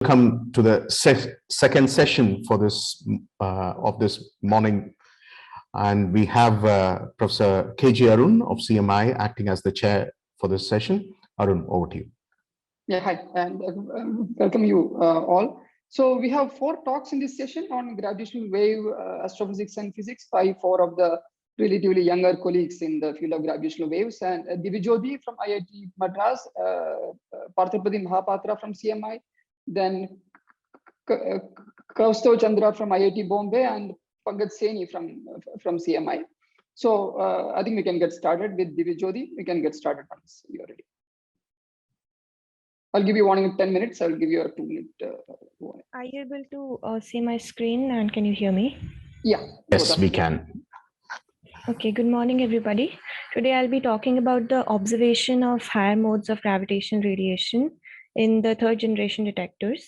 Welcome to the second session for this of this morning, and we have Professor KG Arun of CMI acting as the chair for this session. Arun, over to you. Yeah, hi, and welcome you all. So we have 4 talks in this session on gravitational wave, astrophysics and physics by 4 of the relatively younger colleagues in the field of gravitational waves, and Divyajyoti from IIT Madras, Parthapati Mahapatra from CMI, then Kaustav Chandra from IIT Bombay, and Pankaj Saini from CMI. So I think we can get started with Divyajyoti. We can get started once you're ready. I'll give you warning in 10 minutes. I'll give you a 2-minute warning. Are you able to see my screen and can you hear me? Yeah. Yes, we can. Okay, good morning, everybody. Today I'll be talking about the observation of higher modes of gravitational radiation in the third generation detectors.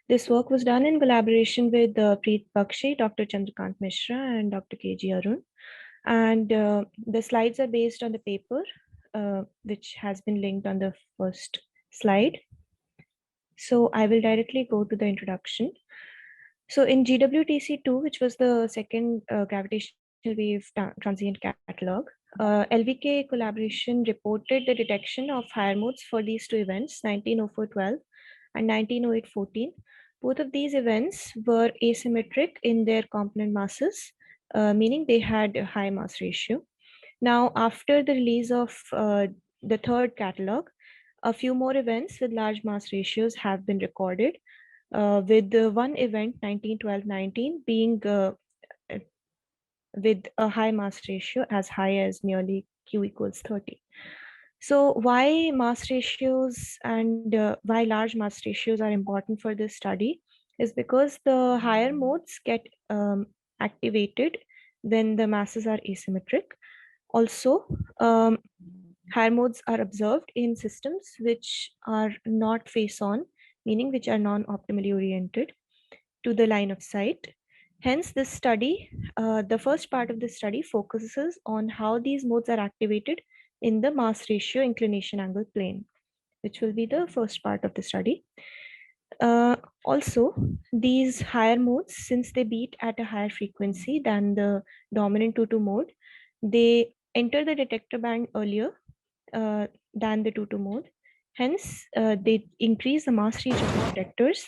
This work was done in collaboration with Preet Bakshi, Dr. Chandrakant Mishra, and Dr. KG Arun. And the slides are based on the paper, which has been linked on the first slide. So I will directly go to the introduction. So in GWTC2, which was the second gravitational wave transient catalog, LVK collaboration reported the detection of higher modes for these 2 events, 1904-12 and 1908-14. Both of these events were asymmetric in their component masses, meaning they had a high mass ratio. Now, after the release of the third catalog, a few more events with large mass ratios have been recorded, with the one event 1912-19 being with a high mass ratio as high as nearly Q equals 30. So why mass ratios and why large mass ratios are important for this study is because the higher modes get activated when the masses are asymmetric. Also, higher modes are observed in systems which are not face-on, meaning which are non-optimally oriented to the line of sight. Hence, this study, the first part of this study focuses on how these modes are activated in the mass ratio inclination angle plane, which will be the first part of the study. Also, these higher modes, since they beat at a higher frequency than the dominant 2-2 mode, they enter the detector band earlier than the 2-2 mode. Hence, they increase the mass reach of the detectors.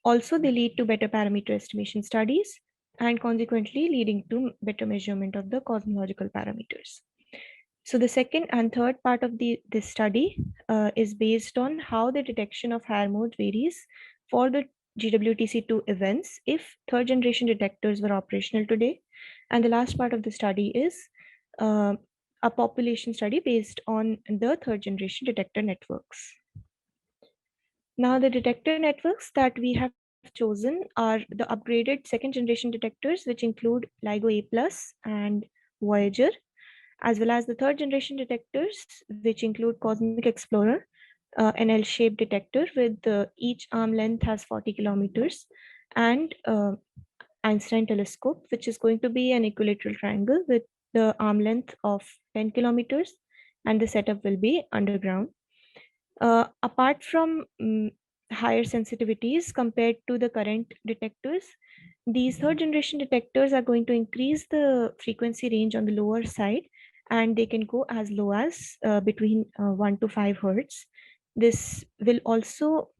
Also, they lead to better parameter estimation studies and consequently leading to better measurement of the cosmological parameters. So the second and third part of this study is based on how the detection of higher mode varies for the GWTC2 events if third generation detectors were operational today. And the last part of the study is a population study based on the third generation detector networks. Now, the detector networks that we have chosen are the upgraded second generation detectors, which include LIGO A+ and Voyager, as well as the third generation detectors, which include Cosmic Explorer, an L-shaped detector with each arm length has 40 kilometers, and Einstein telescope, which is going to be an equilateral triangle with the arm length of 10 kilometers, and the setup will be underground. Apart from higher sensitivities compared to the current detectors, these third generation detectors are going to increase the frequency range on the lower side, and they can go as low as between 1 to 5 hertz. This will also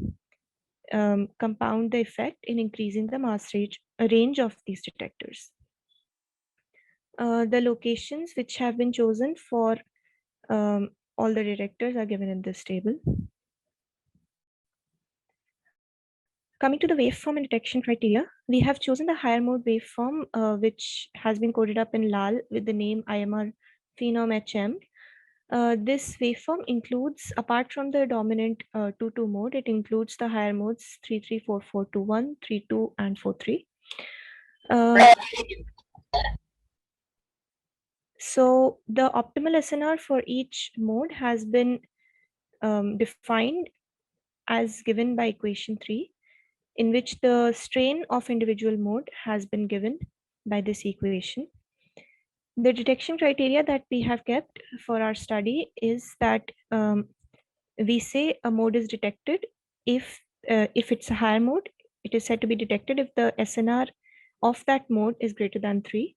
compound the effect in increasing the mass range of these detectors. The locations which have been chosen for all the detectors are given in this table. Coming to the waveform and detection criteria, we have chosen the higher mode waveform, which has been coded up in LAL with the name IMR Phenom HM. This waveform includes, apart from the dominant 2-2 mode, it includes the higher modes 3-3-4-4-2-1, 3-2, and 4-3. So the optimal SNR for each mode has been defined as given by equation 3, in which the strain of individual mode has been given by this equation. The detection criteria that we have kept for our study is that we say a mode is detected if it's a higher mode, it is said to be detected if the SNR of that mode is greater than 3.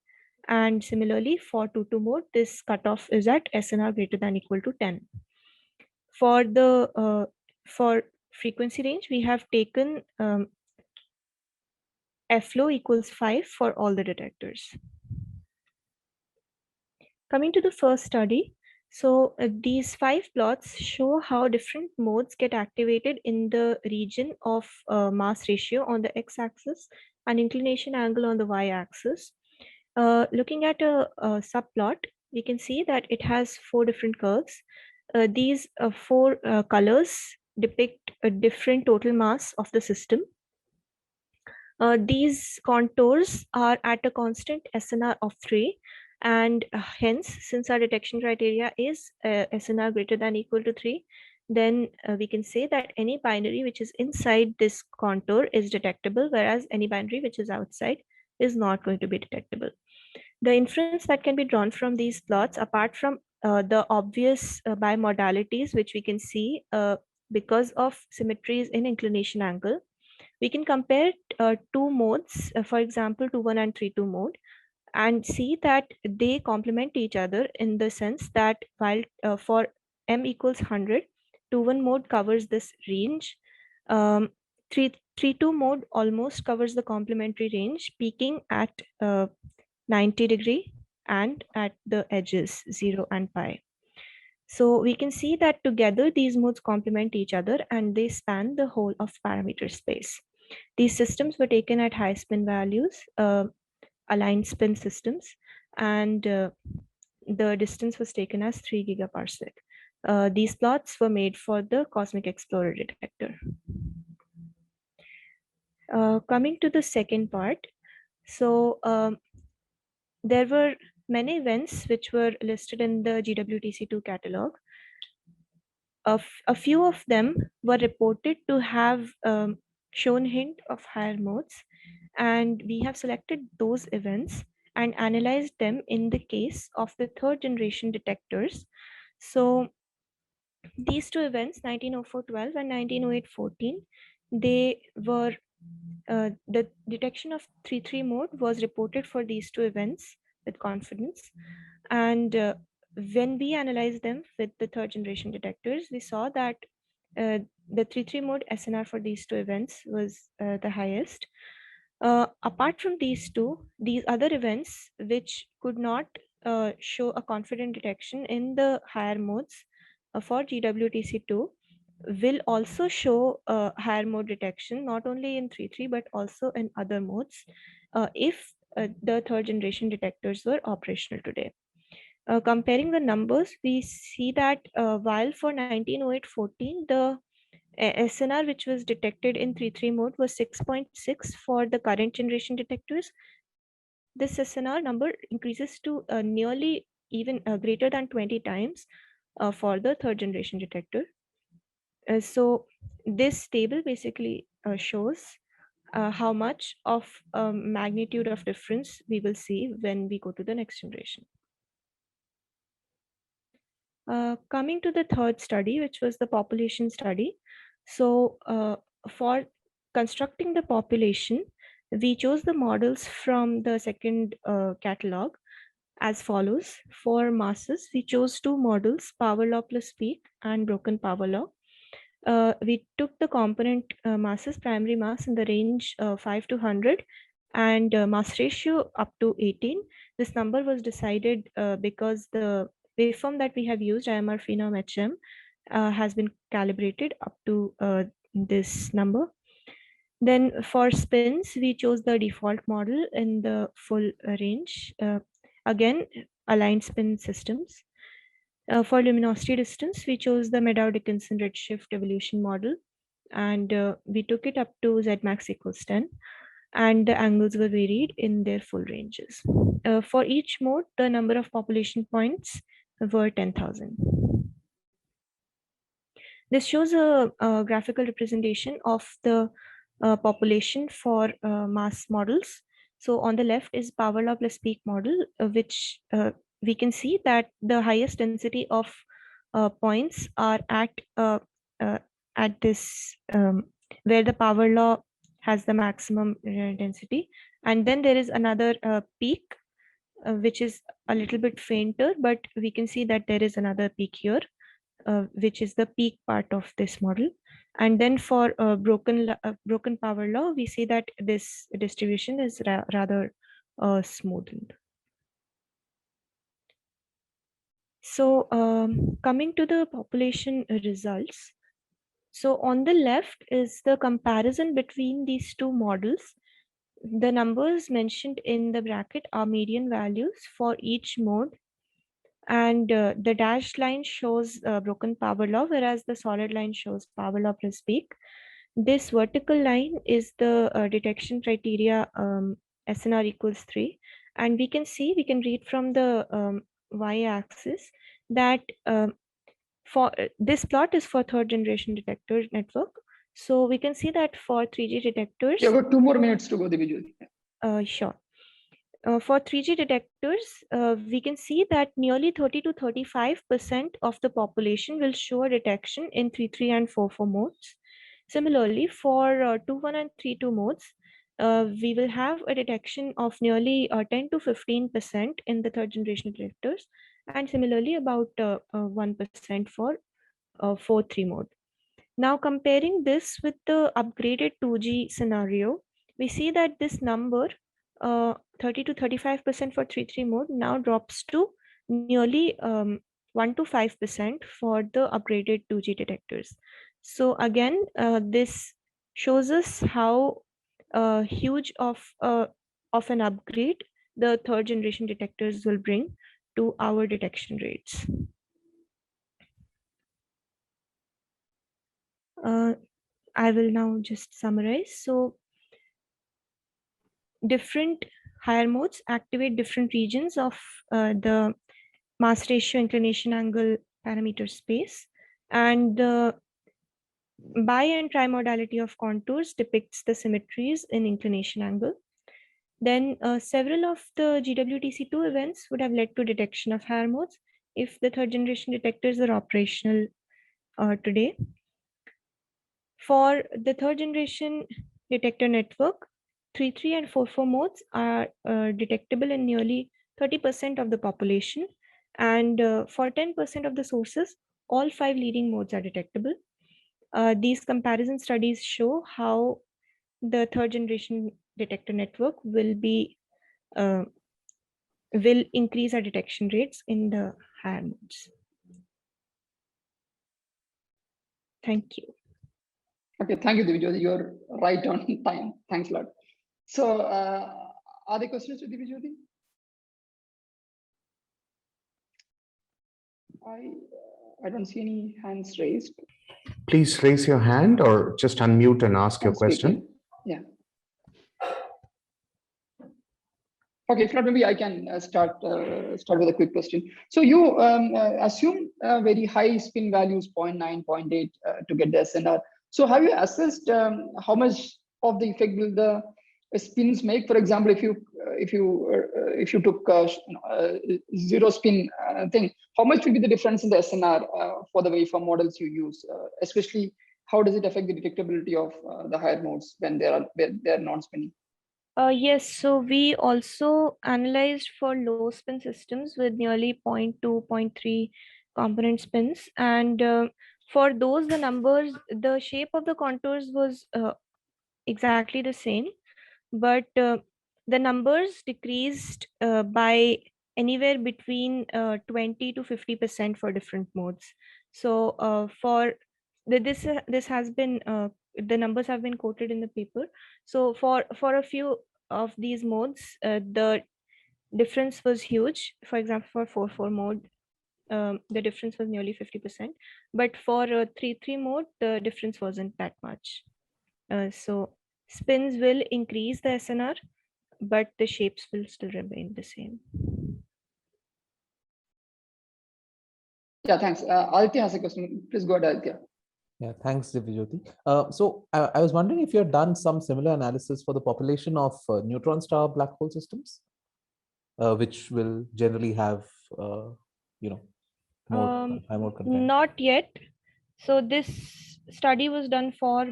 And similarly, for 2-2 mode, this cutoff is at SNR greater than equal to 10. For the for frequency range, we have taken FLOW equals 5 for all the detectors. Coming to the first study, so these 5 plots show how different modes get activated in the region of mass ratio on the x-axis and inclination angle on the y-axis. Looking at a subplot, we can see that it has 4 different curves. These 4 colors depict a different total mass of the system. These contours are at a constant SNR of 3, and hence, since our detection criteria is SNR greater than equal to 3, then we can say that any binary which is inside this contour is detectable, whereas any binary which is outside is not going to be detectable. The inference that can be drawn from these plots, apart from the obvious bimodalities which we can see because of symmetries in inclination angle, we can compare 2 modes, for example, 2-1 and 3-2 mode, and see that they complement each other in the sense that while for m equals 100, 2-1 mode covers this range. 3-2 mode almost covers the complementary range, peaking at 90° and at the edges 0 and pi. So we can see that together these modes complement each other and they span the whole of parameter space. These systems were taken at high spin values, aligned spin systems, and the distance was taken as 3 gigaparsec. These plots were made for the Cosmic Explorer detector. Coming to the second part, so there were many events which were listed in the GWTC2 catalog. A few of them were reported to have shown hint of higher modes, and we have selected those events and analyzed them in the case of the 3rd generation detectors. So these 2 events, 1904-12 and 1908-14, they were the detection of 3-3 mode was reported for these 2 events with confidence. And when we analyzed them with the 3rd generation detectors, we saw that the 3-3 mode SNR for these 2 events was the highest. Apart from these 2, these other events which could not show a confident detection in the higher modes for GWTC2 will also show higher mode detection, not only in 3-3 but also in other modes if the 3rd generation detectors were operational today. Comparing the numbers, we see that while for 1908-14, the SNR which was detected in 3-3 mode was 6.6 for the current generation detectors. This SNR number increases to nearly even greater than 20 times for the 3rd generation detector. So this table basically shows how much of magnitude of difference we will see when we go to the next generation. Coming to the 3rd study, which was the population study. So for constructing the population, we chose the models from the second catalog as follows. For masses, we chose 2 models, power law plus peak and broken power law. We took the component masses, primary mass in the range 5 to 100 and mass ratio up to 18. This number was decided because the waveform that we have used, IMR phenom HM, has been calibrated up to this number. Then for spins, we chose the default model in the full range. Again, aligned spin systems. For luminosity distance, we chose the Meadow-Dickinson redshift evolution model, and we took it up to Z max equals 10, and the angles were varied in their full ranges. For each mode, the number of population points were 10,000. This shows a graphical representation of the population for mass models. So on the left is power law plus peak model, which we can see that the highest density of points are at at this where the power law has the maximum density, and then there is another peak which is a little bit fainter, but we can see that there is another peak here, which is the peak part of this model. And then for broken power law, we see that this distribution is rather smoothened. So coming to the population results. So on the left is the comparison between these two models. The numbers mentioned in the bracket are median values for each mode, and the dashed line shows broken power law, whereas the solid line shows power law plus peak. This vertical line is the detection criteria SNR equals 3, and we can read from the y-axis that for this plot is for third generation detector network. So we can see that for 3G detectors, You have got 2 more minutes to go, Divyajyoti. sure. For 3G detectors, we can see that nearly 30 to 35% of the population will show a detection in 3.3 and 4.4 modes. Similarly, for 2.1 and 3.2 modes, we will have a detection of nearly 10 to 15% in the third generation detectors, and similarly about 1% for 4.3 mode. Now comparing this with the upgraded 2G scenario, we see that this number 30 to 35% for 3.3 mode now drops to nearly 1 to 5% for the upgraded 2G detectors. So again, this shows us how huge of an upgrade the third generation detectors will bring to our detection rates. I will now just summarize. So different higher modes activate different regions of the mass ratio inclination angle parameter space, and the bi and trimodality of contours depicts the symmetries in inclination angle. Then several of the GWTC2 events would have led to detection of higher modes if the third generation detectors are operational today. For the third generation detector network, 3.3 and 4.4 modes are detectable in nearly 30% of the population, and for 10% of the sources, all 5 leading modes are detectable. These comparison studies show how the third generation detector network will increase our detection rates in the higher modes. Thank you. Okay, thank you, Divyajyoti. You're right on time. Thanks a lot. So, are there questions to Divyajyoti? I don't see any hands raised. Please raise your hand or just unmute and ask your I'm speaking. question. Yeah. Okay, if not, maybe I can start with a quick question. So you assume very high spin values, 0.9, 0.8 to get the SNR. So have you assessed how much of the effect will the spins make? For example, if you took zero spin thing, how much will be the difference in the SNR for the waveform models you use? Especially, how does it affect the detectability of the higher modes when they are non-spinning? Yes, so we also analyzed for low spin systems with nearly 0.2, 0.3 component spins. And for those, the numbers, the shape of the contours was exactly the same, but the numbers decreased by anywhere between 20 to 50% for different modes. So for this has been the numbers have been quoted in the paper. So for a few of these modes, the difference was huge. For example, for 4.4 mode, the difference was nearly 50%, but for 3.3 mode, the difference wasn't that much. So spins will increase the SNR, but the shapes will still remain the same. Yeah, thanks. Aditya has a question. Please go ahead, Aditya. Yeah, thanks, Divyajyoti. So I was wondering if you had done some similar analysis for the population of neutron star black hole systems, which will generally have, more high mode content. Not yet. So this study was done for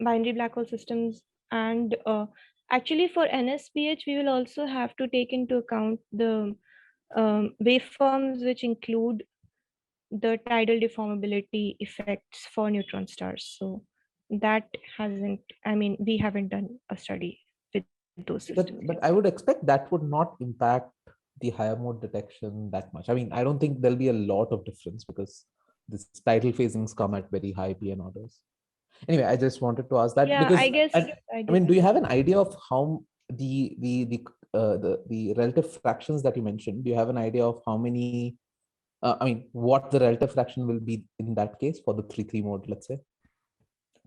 binary black hole systems, and actually for NSPH, we will also have to take into account the waveforms which include the tidal deformability effects for neutron stars. So that hasn't, I mean, we haven't done a study with those systems. But I would expect that would not impact the higher mode detection that much. I mean, I don't think there'll be a lot of difference because this tidal phasings come at very high PN orders. Anyway, I just wanted to ask that Yeah, because I guess. I mean, do you have an idea of how the relative fractions that you mentioned? Do you have an idea of how many? I mean, what the relative fraction will be in that case for the 3-3 mode, let's say,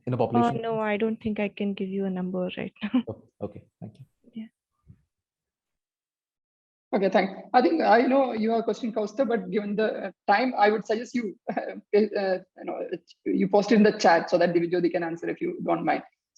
in a population? No, I don't think I can give you a number right now. Oh, okay, thank you. Yeah. Okay, thanks. I think I know you have a question, Kaustav, but given the time, I would suggest you, you post it in the chat so that Divyajyoti can answer if you don't mind.